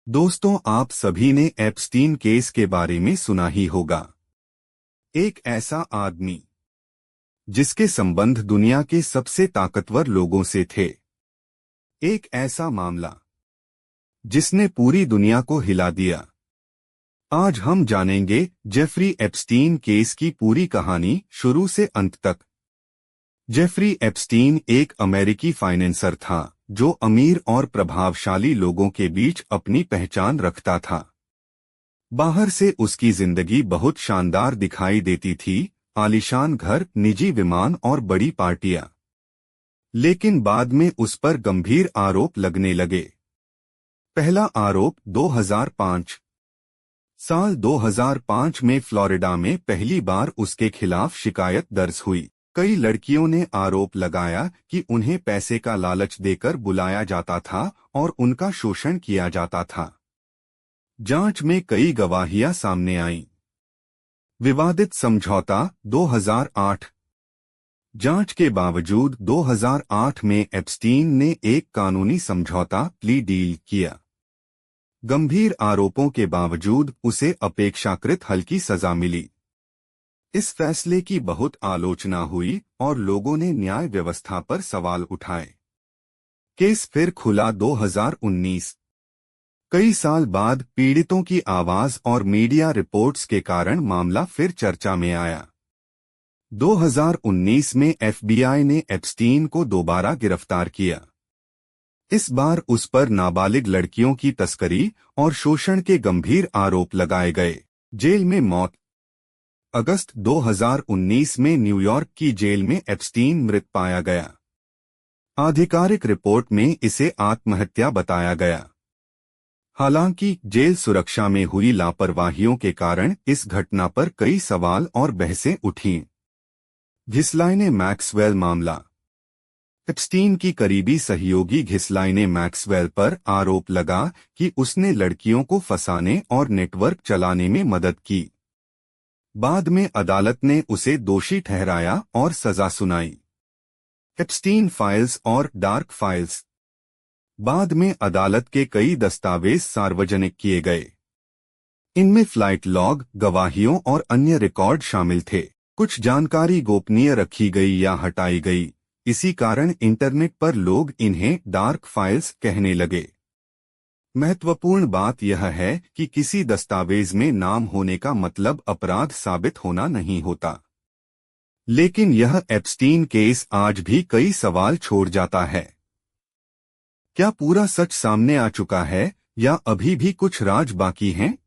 दोस्तों, आप सभी ने एप्स्टीन केस के बारे में सुना ही होगा। एक ऐसा आदमी जिसके संबंध दुनिया के सबसे ताकतवर लोगों से थे। एक ऐसा मामला जिसने पूरी दुनिया को हिला दिया। आज हम जानेंगे जेफरी एप्स्टीन केस की पूरी कहानी शुरू से अंत तक। जेफरी एप्स्टीन एक अमेरिकी फाइनेंसर था जो अमीर और प्रभावशाली लोगों के बीच अपनी पहचान रखता था। बाहर से उसकी जिंदगी बहुत शानदार दिखाई देती थी, आलीशान घर, निजी विमान और बड़ी पार्टियां। लेकिन बाद में उस पर गंभीर आरोप लगने लगे। पहला आरोप 2005 साल 2005 में फ्लोरिडा में पहली बार उसके खिलाफ शिकायत दर्ज हुई। कई लड़कियों ने आरोप लगाया कि उन्हें पैसे का लालच देकर बुलाया जाता था और उनका शोषण किया जाता था। जांच में कई गवाहियां सामने आईं। विवादित समझौता 2008 जांच के बावजूद 2008 में एप्स्टीन ने एक कानूनी समझौता प्ली डील किया। गंभीर आरोपों के बावजूद उसे अपेक्षाकृत हल्की सजा मिली। इस फैसले की बहुत आलोचना हुई और लोगों ने न्याय व्यवस्था पर सवाल उठाए। केस फिर खुला 2019। कई साल बाद पीड़ितों की आवाज और मीडिया रिपोर्ट्स के कारण मामला फिर चर्चा में आया। 2019 में एफबीआई ने एप्स्टीन को दोबारा गिरफ्तार किया। इस बार उस पर नाबालिग लड़कियों की तस्करी और शोषण के गंभीर आरोप लगाए गए। जेल में मौत। अगस्त 2019 में न्यूयॉर्क की जेल में एप्स्टीन मृत पाया गया। आधिकारिक रिपोर्ट में इसे आत्महत्या बताया गया। हालांकि जेल सुरक्षा में हुई लापरवाहियों के कारण इस घटना पर कई सवाल और बहसें उठीं। घिस्लाइने मैक्सवेल मामला। एप्स्टीन की करीबी सहयोगी घिस्लाइने मैक्सवेल पर आरोप लगा कि उसने लड़कियों को फंसाने और नेटवर्क चलाने में मदद की। बाद में अदालत ने उसे दोषी ठहराया और सजा सुनाई। एप्स्टीन फाइल्स और डार्क फाइल्स। बाद में अदालत के कई दस्तावेज सार्वजनिक किए गए। इनमें फ्लाइट लॉग, गवाहियों और अन्य रिकॉर्ड शामिल थे। कुछ जानकारी गोपनीय रखी गई या हटाई गई। इसी कारण इंटरनेट पर लोग इन्हें डार्क फाइल्स कहने लगे। महत्वपूर्ण बात यह है कि किसी दस्तावेज में नाम होने का मतलब अपराध साबित होना नहीं होता। लेकिन यह एप्स्टीन केस आज भी कई सवाल छोड़ जाता है। क्या पूरा सच सामने आ चुका है या अभी भी कुछ राज बाकी हैं?